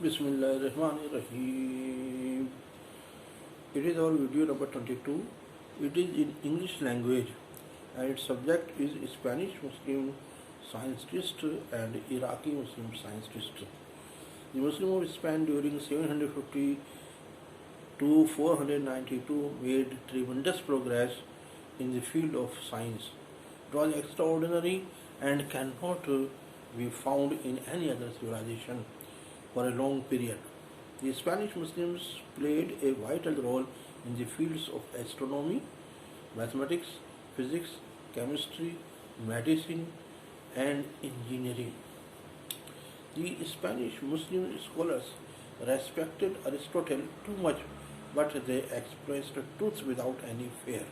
Bismillahirrahmanirrahim. It is our video number 22. It is in English language and its subject is Spanish Muslim scientist and Iraqi Muslim scientist. The Muslim of Spain during 750 to 492 made tremendous progress in the field of science. It was extraordinary and cannot be found in any other civilization for a long period. The Spanish Muslims played a vital role in the fields of astronomy, mathematics, physics, chemistry, medicine, and engineering. The Spanish Muslim scholars respected Aristotle too much, but they expressed truth without any fear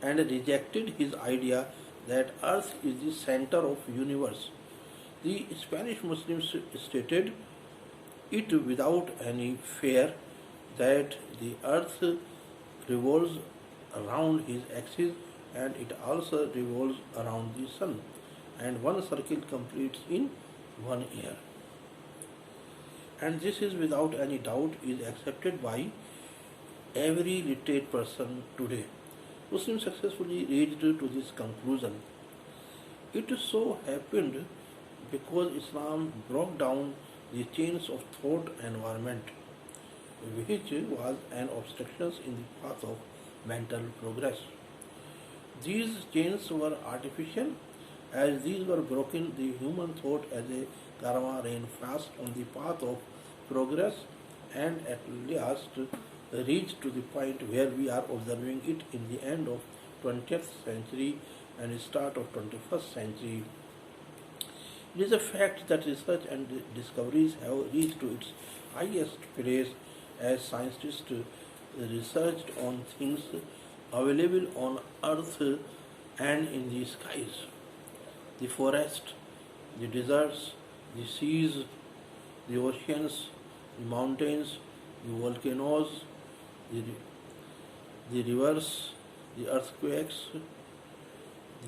and rejected his idea that Earth is the center of universe. The Spanish Muslims stated it without any fear that the earth revolves around his axis and it also revolves around the sun, and one circle completes in 1 year. And this is without any doubt is accepted by every literate person today. Muslims successfully reached to this conclusion. It so happened because Islam broke down the chains of thought environment, which was an obstruction in the path of mental progress. These chains were artificial, as these were broken, the human thought as a karma ran fast on the path of progress and at last reached to the point where we are observing it in the end of 20th century and start of 21st century. It is a fact that research and discoveries have reached to its highest place as scientists researched on things available on Earth and in the skies. The forest, the deserts, the seas, the oceans, the mountains, the volcanoes, the rivers, the earthquakes,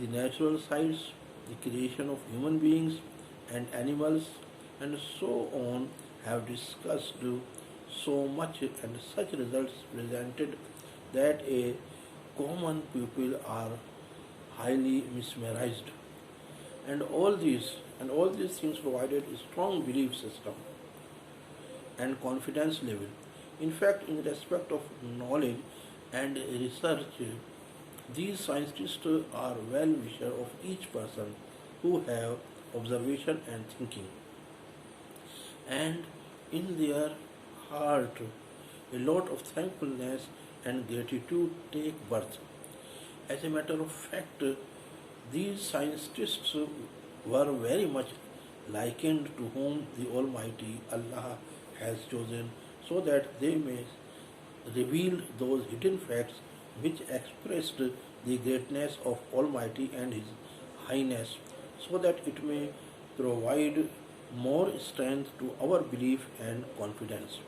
the natural sites, the creation of human beings and animals, and so on have discussed so much and such results presented that a common people are highly mesmerized. And all these things provided a strong belief system and confidence level. In fact, in respect of knowledge and research, these scientists are well-wishers of each person who have observation and thinking. And in their heart, a lot of thankfulness and gratitude take birth. As a matter of fact, these scientists were very much likened to whom the Almighty Allah has chosen so that they may reveal those hidden facts which expressed the greatness of Almighty and His Highness, so that it may provide more strength to our belief and confidence.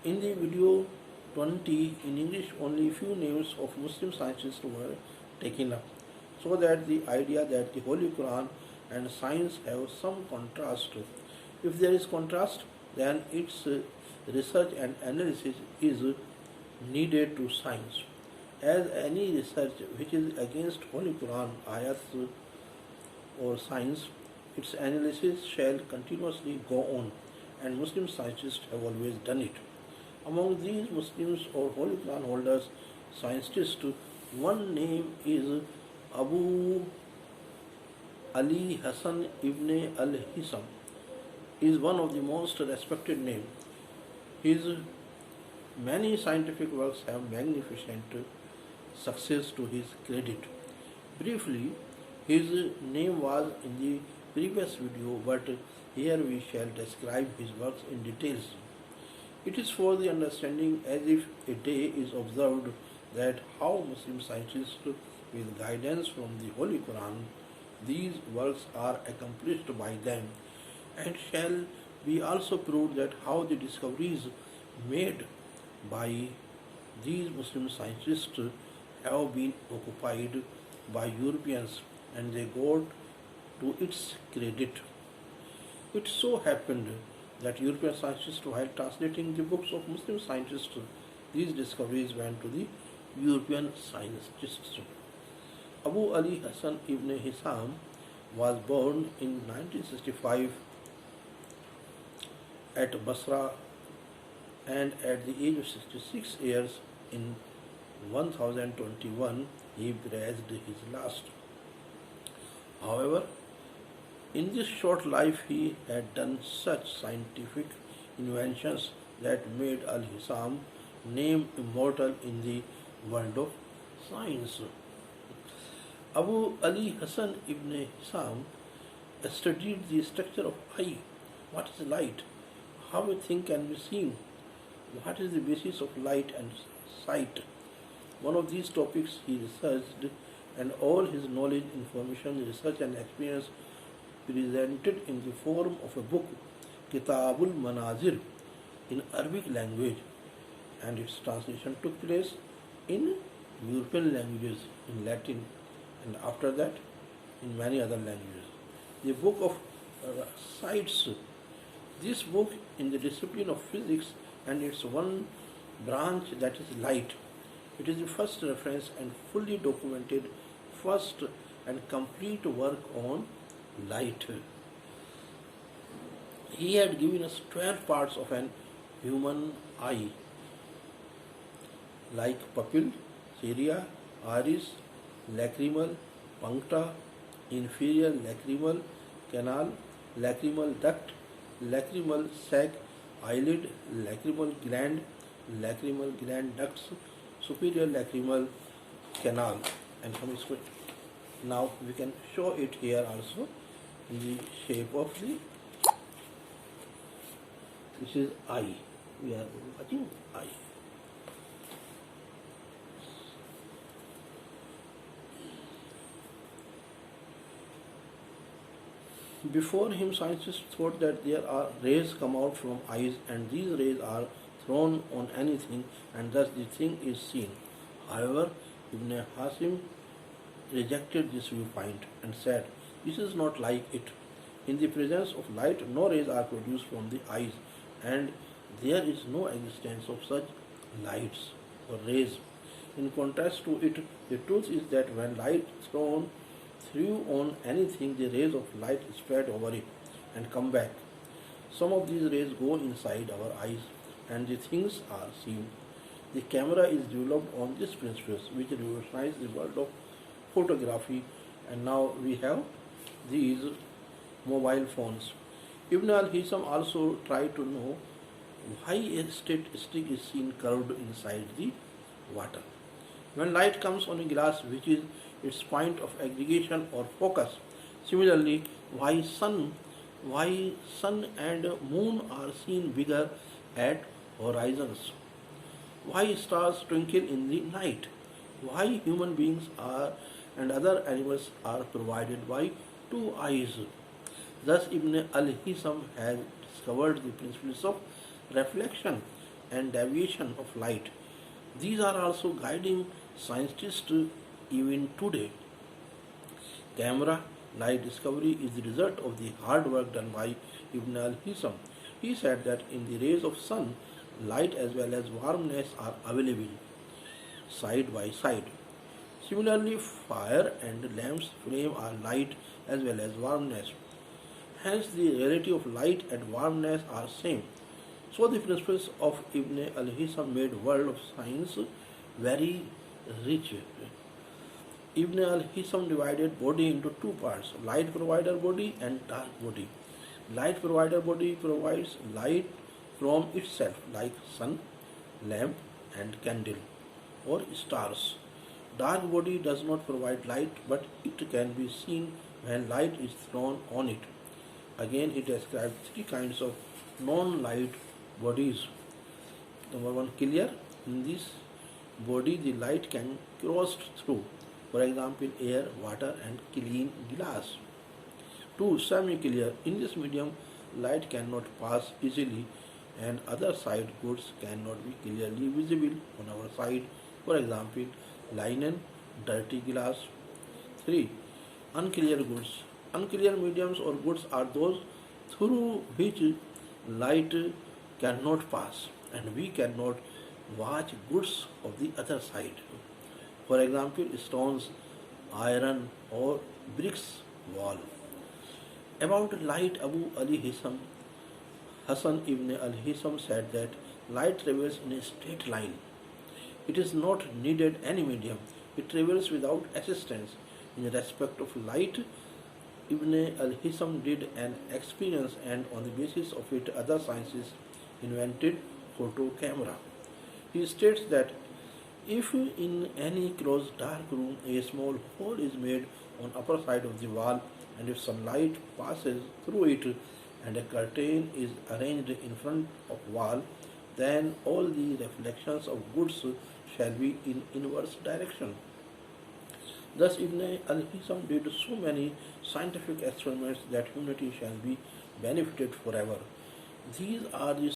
In the video 20 in English, only few names of Muslim scientists were taken up, so that the idea that the Holy Quran and science have some contrast. If there is contrast, then its research and analysis is needed to science. As any research which is against Holy Quran, ayats or science, its analysis shall continuously go on, and Muslim scientists have always done it. Among these Muslims or Holy Quran holders, scientists, one name is Abu Ali Hassan ibn al-Hisam, is one of the most respected names. His many scientific works have magnificent success to his credit. Briefly, his name was in the previous video, but here we shall describe his works in details. It is for the understanding as if a day is observed that how Muslim scientists, with guidance from the Holy Quran, these works are accomplished by them, and shall be also proved that how the discoveries made by these Muslim scientists have been occupied by Europeans and they got to its credit. It so happened that European scientists, while translating the books of Muslim scientists, these discoveries went to the European scientists. Abu Ali Hassan ibn Hisam was born in 1965 at Basra, and at the age of 66 years in 1021 he breathed his last. However, in this short life he had done such scientific inventions that made Al-Hisam name immortal in the world of science. Abu Ali Hassan ibn Hisam studied the structure of eye. What is light? How a thing can be seen? What is the basis of light and sight? One of these topics he researched, and all his knowledge, information, research, and experience presented in the form of a book, Kitabul Manazir, in Arabic language, and its translation took place in European languages, in Latin, and after that in many other languages. The book of sights. This book in the discipline of physics and its one branch, that is light. It is the first reference and fully documented first and complete work on light. He had given us 12 parts of an human eye, like pupil, cilia, iris, lacrimal, puncta, inferior lacrimal canal, lacrimal duct, lacrimal sac, eyelid, lacrimal gland ducts, superior lacrimal canal, and from इसको now we can show it here also in the shape of the, this is eye. We are watching eye. Before him, scientists thought that there are rays come out from eyes, and these rays are thrown on anything, and thus the thing is seen. However, Ibn Hasim rejected this viewpoint and said, "This is not like it. In the presence of light, no rays are produced from the eyes, and there is no existence of such lights or rays. In contrast to it, the truth is that when light is thrown through on anything, the rays of light spread over it and come back. Some of these rays go inside our eyes, and the things are seen. The camera is developed on this principle, which revolutionized the world of photography, and now we have these mobile phones." Ibn al-Hisam also tried to know why a straight stick is seen curved inside the water. When light comes on a glass, which is its point of aggregation or focus. Similarly, why sun and moon are seen bigger at horizons. Why stars twinkle in the night. Why human beings are and other animals are provided by two eyes. Thus Ibn al-Hisam has discovered the principles of reflection and deviation of light. These are also guiding scientists even today. Camera light discovery is the result of the hard work done by Ibn al-Hisam. He said that in the rays of sun, light as well as warmness are available side by side. Similarly, fire and lamp's flame are light as well as warmness. Hence, the reality of light and warmness are same. So, the principles of Ibn al-Hisam made world of science very rich. Ibn al-Hisam divided body into two parts, light provider body and dark body. Light provider body provides light from itself, like sun, lamp and candle or stars. Dark body does not provide light, but it can be seen when light is thrown on it. Again, he describes three kinds of non-light bodies. Number one, clear. In this body, the light can cross through. For example, air, water and clean glass. 2. Semi-clear. In this medium, light cannot pass easily and other side goods cannot be clearly visible on our side. For example, linen, dirty glass. 3. Unclear goods. Unclear mediums or goods are those through which light cannot pass and we cannot watch goods of the other side. For example, stones, iron, or bricks wall. About light, Abu Ali Hassan ibn al Hisam said that light travels in a straight line. It is not needed any medium. It travels without assistance. In respect of light, Ibn al-Hisam did an experience and on the basis of it other sciences invented photo camera. He states that if in any closed dark room a small hole is made on upper side of the wall and if sunlight passes through it and a curtain is arranged in front of wall, then all the reflections of goods shall be in inverse direction. Thus Ibn al-Hisam did so many scientific experiments that humanity shall be benefited forever. These are the